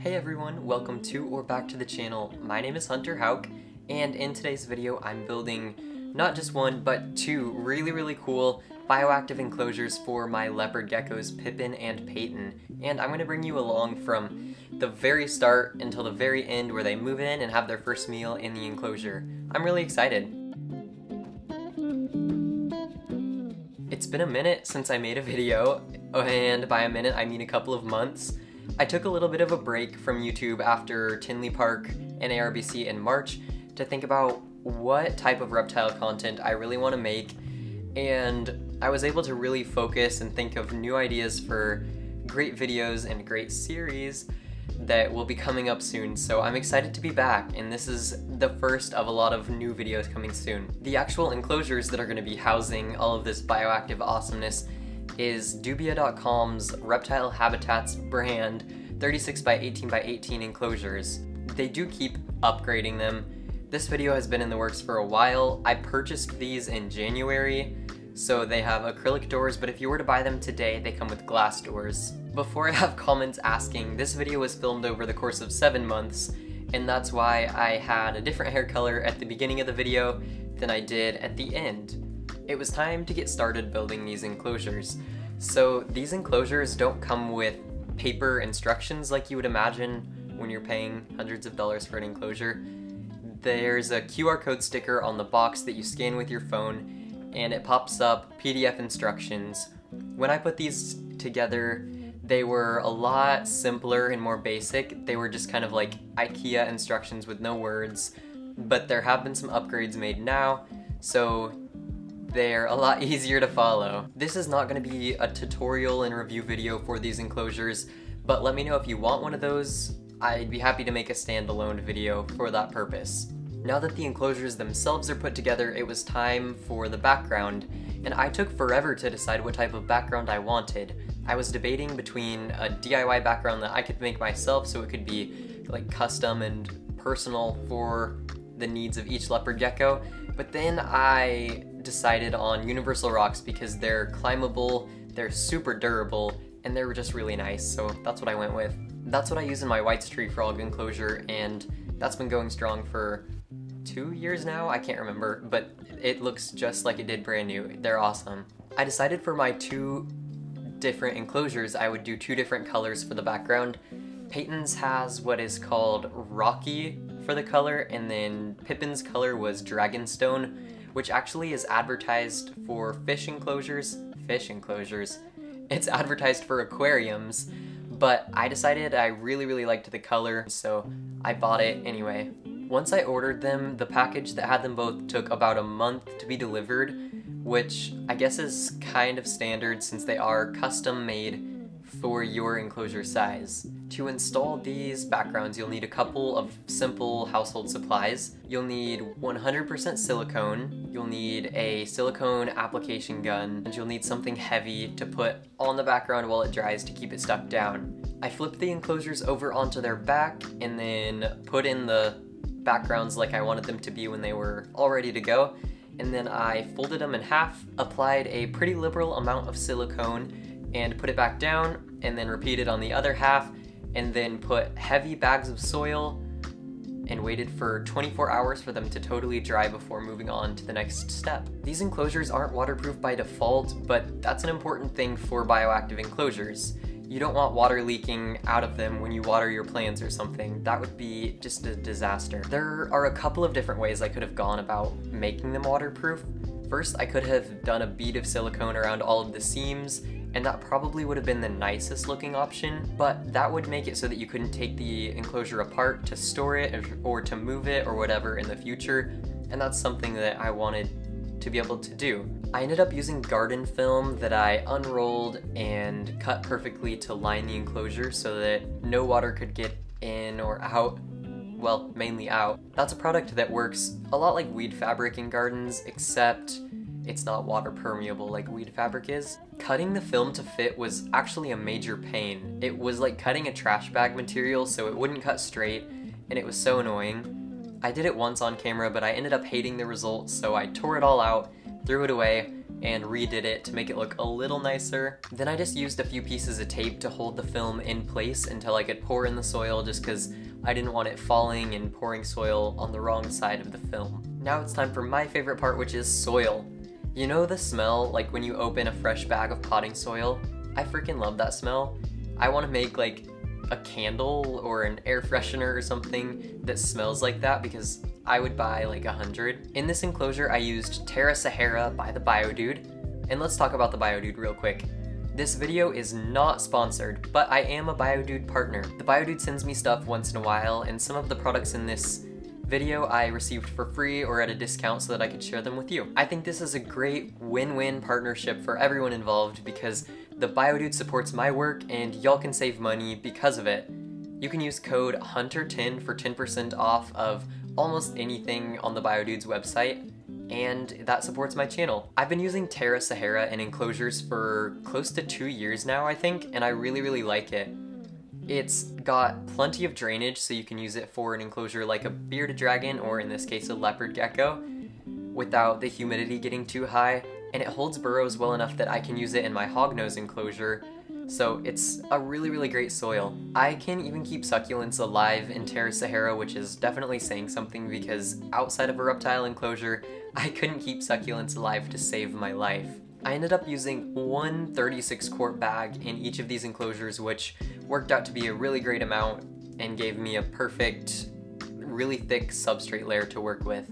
Hey everyone, welcome to or back to the channel. My name is Hunter Hauk, and in today's video I'm building not just one, but two really cool bioactive enclosures for my leopard geckos, Pippin and Peyton. And I'm going to bring you along from the very start until the very end where they move in and have their first meal in the enclosure. I'm really excited. It's been a minute since I made a video, and by a minute I mean a couple of months. I took a little bit of a break from YouTube after Tinley Park and ARBC in March to think about what type of reptile content I really want to make, and I was able to really focus and think of new ideas for great videos and great series that will be coming up soon. So I'm excited to be back, and this is the first of a lot of new videos coming soon. The actual enclosures that are going to be housing all of this bioactive awesomeness is Dubia.com's Reptile Habitats brand 36 by 18 by 18 enclosures. They do keep upgrading them. This video has been in the works for a while. I purchased these in January, so they have acrylic doors, but if you were to buy them today, they come with glass doors. Before I have comments asking, this video was filmed over the course of 7 months, and that's why I had a different hair color at the beginning of the video than I did at the end. It was time to get started building these enclosures. So these enclosures don't come with paper instructions like you would imagine when you're paying hundreds of dollars for an enclosure. There's a QR code sticker on the box that you scan with your phone, and it pops up PDF instructions. When I put these together, they were a lot simpler and more basic. They were just kind of like IKEA instructions with no words, but there have been some upgrades made now, so they're a lot easier to follow. This is not going to be a tutorial and review video for these enclosures, but let me know if you want one of those. I'd be happy to make a standalone video for that purpose. Now that the enclosures themselves are put together, it was time for the background, and I took forever to decide what type of background I wanted. I was debating between a DIY background that I could make myself so it could be like custom and personal for the needs of each leopard gecko, but then I decided on universal rocks because they're climbable, they're super durable, and they're just really nice, so that's what I went with. That's what I use in my white tree frog enclosure, and that's been going strong for 2 years now? I can't remember, but it looks just like it did brand new. They're awesome. I decided for my two different enclosures I would do two different colors for the background. Peyton's has what is called Rocky for the color, and then Pippin's color was Dragonstone, which actually is advertised for fish enclosures. It's advertised for aquariums, but I decided I really liked the color, so I bought it anyway. Once I ordered them, the package that had them both took about a month to be delivered, which I guess is kind of standard since they are custom made for your enclosure size. To install these backgrounds, you'll need a couple of simple household supplies. You'll need 100% silicone, you'll need a silicone application gun, and you'll need something heavy to put on the background while it dries to keep it stuck down. I flipped the enclosures over onto their back and then put in the backgrounds like I wanted them to be when they were all ready to go, and then I folded them in half, applied a pretty liberal amount of silicone, and put it back down, and then repeated on the other half, and then put heavy bags of soil and waited for 24 hours for them to totally dry before moving on to the next step. These enclosures aren't waterproof by default, but that's an important thing for bioactive enclosures. You don't want water leaking out of them when you water your plants or something. That would be just a disaster. There are a couple of different ways I could have gone about making them waterproof. First, I could have done a bead of silicone around all of the seams, and that probably would have been the nicest looking option, but that would make it so that you couldn't take the enclosure apart to store it or to move it or whatever in the future, and that's something that I wanted to be able to do. I ended up using garden film that I unrolled and cut perfectly to line the enclosure so that no water could get in or out. Well, mainly out. That's a product that works a lot like weed fabric in gardens, except it's not water permeable like weed fabric is. Cutting the film to fit was actually a major pain. It was like cutting a trash bag material, so it wouldn't cut straight, and it was so annoying. I did it once on camera, but I ended up hating the results, so I tore it all out, threw it away, and redid it to make it look a little nicer. Then I just used a few pieces of tape to hold the film in place until I could pour in the soil, just because I didn't want it falling and pouring soil on the wrong side of the film. Now it's time for my favorite part, which is soil. You know the smell, like when you open a fresh bag of potting soil? I freaking love that smell. I want to make like a candle or an air freshener or something that smells like that, because I would buy like 100. In this enclosure I used Terra Sahara by the Biodude, and let's talk about the Biodude real quick. This video is not sponsored, but I am a Biodude partner. The Biodude sends me stuff once in a while, and some of the products in this video I received for free or at a discount so that I could share them with you. I think this is a great win-win partnership for everyone involved, because the Biodude supports my work and y'all can save money because of it. You can use code HUNTER10 for 10% off of almost anything on the Biodude's website, and that supports my channel. I've been using Terra Sahara and enclosures for close to 2 years now, I think, and I really like it. It's got plenty of drainage, so you can use it for an enclosure like a bearded dragon, or in this case a leopard gecko, without the humidity getting too high, and it holds burrows well enough that I can use it in my hognose enclosure, so it's a really great soil. I can even keep succulents alive in Terra Sahara, which is definitely saying something, because outside of a reptile enclosure, I couldn't keep succulents alive to save my life. I ended up using one 36-quart bag in each of these enclosures, which worked out to be a really great amount and gave me a perfect, really thick substrate layer to work with.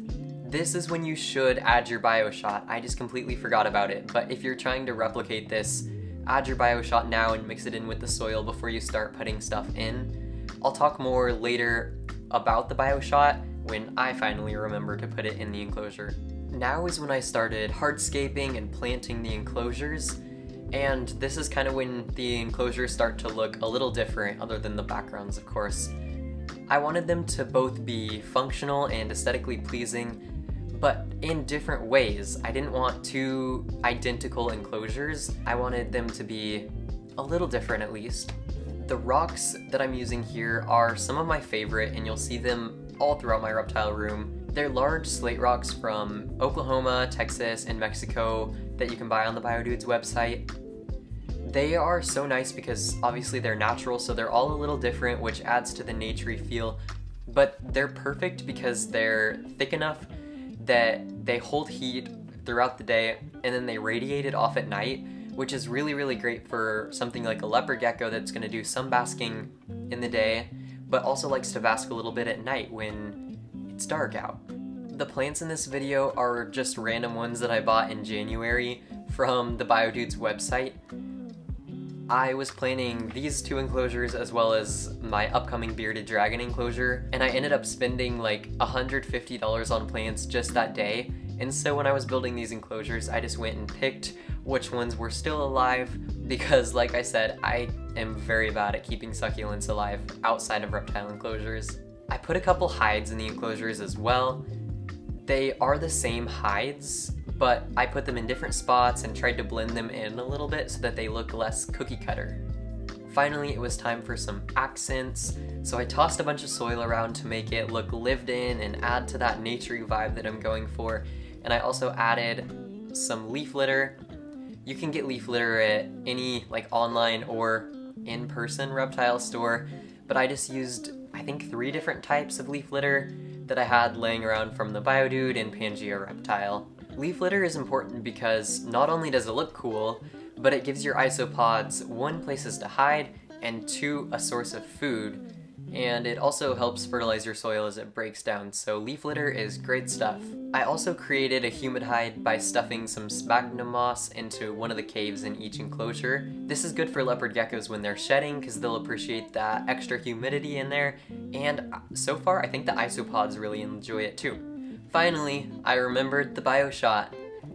This is when you should add your BioShot. I just completely forgot about it, but if you're trying to replicate this, add your BioShot now and mix it in with the soil before you start putting stuff in. I'll talk more later about the BioShot when I finally remember to put it in the enclosure. Now is when I started hardscaping and planting the enclosures, and this is kind of when the enclosures start to look a little different, other than the backgrounds, of course. I wanted them to both be functional and aesthetically pleasing, but in different ways. I didn't want two identical enclosures. I wanted them to be a little different, at least. The rocks that I'm using here are some of my favorite, and you'll see them all throughout my reptile room. They're large slate rocks from Oklahoma, Texas, and Mexico that you can buy on the Biodude's website. They are so nice because obviously they're natural, so they're all a little different, which adds to the naturey feel, but they're perfect because they're thick enough that they hold heat throughout the day and then they radiate it off at night, which is really great for something like a leopard gecko that's going to do some basking in the day, but also likes to bask a little bit at night when it's dark out. The plants in this video are just random ones that I bought in January from the Biodude's website. I was planning these two enclosures as well as my upcoming bearded dragon enclosure, and I ended up spending like $150 on plants just that day. And so when I was building these enclosures, I just went and picked which ones were still alive, because like I said, I am very bad at keeping succulents alive outside of reptile enclosures. I put a couple hides in the enclosures as well. They are the same hides, but I put them in different spots and tried to blend them in a little bit so that they look less cookie cutter. Finally, it was time for some accents, so I tossed a bunch of soil around to make it look lived in and add to that naturey vibe that I'm going for, and I also added some leaf litter. You can get leaf litter at any like online or in-person reptile store, but I just used I think 3 different types of leaf litter that I had laying around from the Biodude and Pangea Reptile. Leaf litter is important because not only does it look cool, but it gives your isopods 1, places to hide, and 2, a source of food. And it also helps fertilize your soil as it breaks down, so leaf litter is great stuff. I also created a humid hide by stuffing some sphagnum moss into one of the caves in each enclosure. This is good for leopard geckos when they're shedding because they'll appreciate that extra humidity in there, and so far I think the isopods really enjoy it too. Finally, I remembered the BioShot.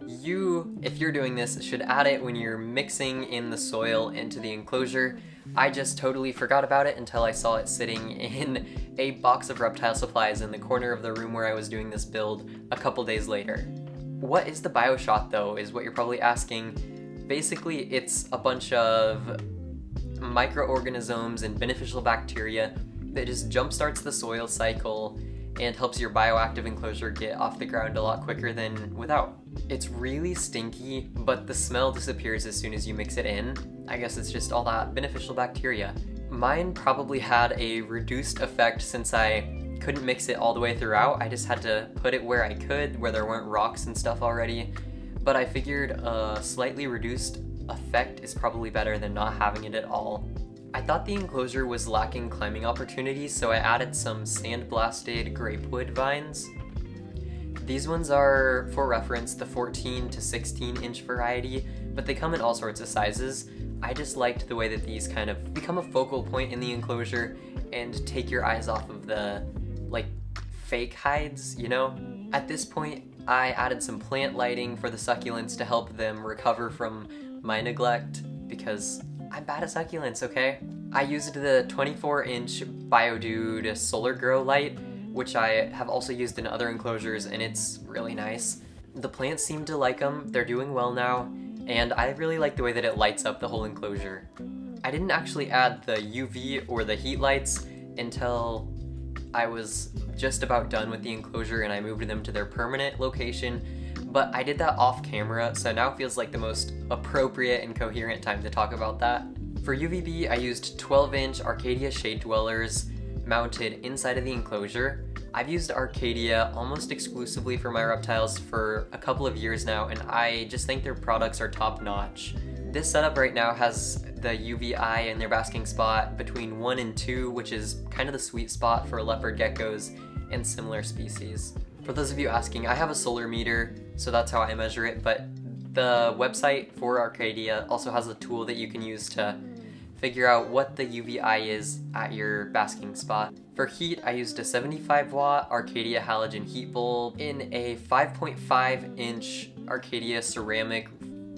You, if you're doing this, should add it when you're mixing in the soil into the enclosure. I just totally forgot about it until I saw it sitting in a box of reptile supplies in the corner of the room where I was doing this build a couple days later. What is the BioShot though, is what you're probably asking. Basically, it's a bunch of microorganisms and beneficial bacteria that just jumpstarts the soil cycle and helps your bioactive enclosure get off the ground a lot quicker than without. It's really stinky, but the smell disappears as soon as you mix it in. I guess it's just all that beneficial bacteria. Mine probably had a reduced effect since I couldn't mix it all the way throughout. I just had to put it where I could, where there weren't rocks and stuff already. But I figured a slightly reduced effect is probably better than not having it at all. I thought the enclosure was lacking climbing opportunities, so I added some sandblasted grapewood vines. These ones are, for reference, the 14 to 16 inch variety, but they come in all sorts of sizes. I just liked the way that these kind of become a focal point in the enclosure and take your eyes off of the, like, fake hides, you know? At this point, I added some plant lighting for the succulents to help them recover from my neglect, because I'm bad at succulents, okay? I used the 24-inch Biodude Solar Grow light, which I have also used in other enclosures, and it's really nice. The plants seem to like them, they're doing well now, and I really like the way that it lights up the whole enclosure. I didn't actually add the UV or the heat lights until I was just about done with the enclosure and I moved them to their permanent location, but I did that off camera, so now feels like the most appropriate and coherent time to talk about that. For UVB, I used 12-inch Arcadia shade dwellers mounted inside of the enclosure. I've used Arcadia almost exclusively for my reptiles for a couple of years now, and I just think their products are top-notch. This setup right now has the UVI in their basking spot between 1 and 2, which is kind of the sweet spot for leopard geckos and similar species. For those of you asking, I have a solar meter, so that's how I measure it, but the website for Arcadia also has a tool that you can use to figure out what the UVI is at your basking spot. For heat, I used a 75-watt Arcadia halogen heat bulb in a 5.5-inch Arcadia ceramic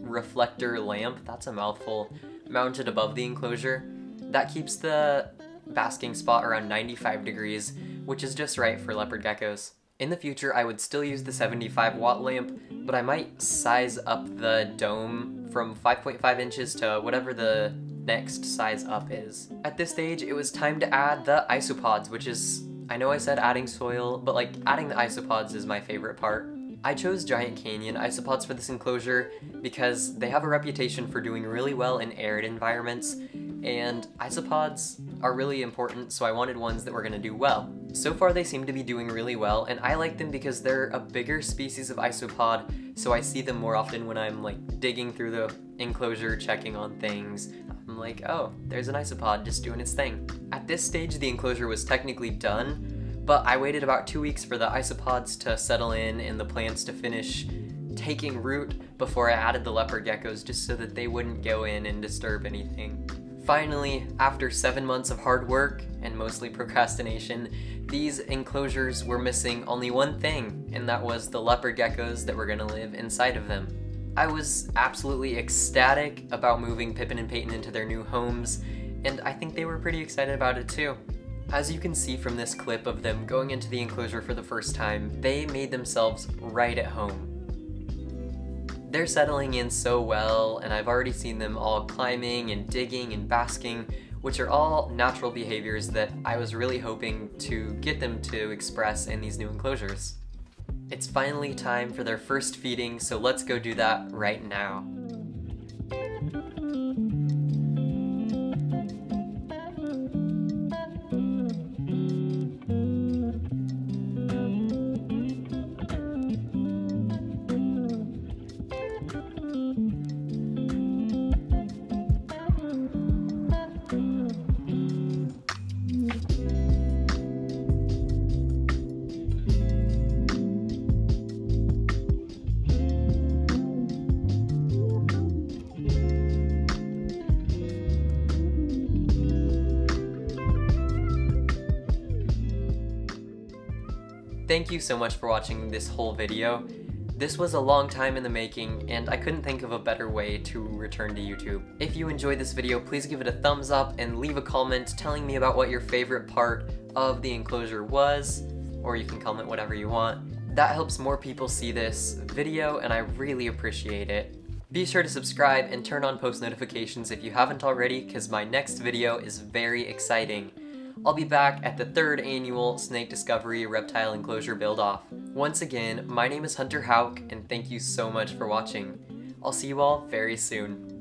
reflector lamp, that's a mouthful, mounted above the enclosure. That keeps the basking spot around 95 degrees, which is just right for leopard geckos. In the future, I would still use the 75-watt lamp, but I might size up the dome from 5.5 inches to whatever the next size up is. At this stage, it was time to add the isopods, which is, I know I said adding soil, but like adding the isopods is my favorite part. I chose Giant Canyon isopods for this enclosure because they have a reputation for doing really well in arid environments, and isopods are really important, so I wanted ones that were going to do well. So far they seem to be doing really well, and I like them because they're a bigger species of isopod, so I see them more often when I'm like digging through the enclosure, checking on things. I'm like, oh, there's an isopod just doing its thing. At this stage the enclosure was technically done, but I waited about 2 weeks for the isopods to settle in and the plants to finish taking root before I added the leopard geckos, just so that they wouldn't go in and disturb anything. Finally, after 7 months of hard work and mostly procrastination, these enclosures were missing only one thing, and that was the leopard geckos that were gonna live inside of them. I was absolutely ecstatic about moving Pippin and Peyton into their new homes, and I think they were pretty excited about it too. As you can see from this clip of them going into the enclosure for the first time, they made themselves right at home. They're settling in so well, and I've already seen them all climbing and digging and basking, which are all natural behaviors that I was really hoping to get them to express in these new enclosures. It's finally time for their first feeding, so let's go do that right now. Thank you so much for watching this whole video. This was a long time in the making, and I couldn't think of a better way to return to YouTube. If you enjoyed this video, please give it a thumbs up and leave a comment telling me about what your favorite part of the enclosure was, or you can comment whatever you want. That helps more people see this video, and I really appreciate it. Be sure to subscribe and turn on post notifications if you haven't already, because my next video is very exciting. I'll be back at the 3rd annual Snake Discovery Reptile Enclosure Build-Off. Once again, my name is Hunter Hauk, and thank you so much for watching. I'll see you all very soon.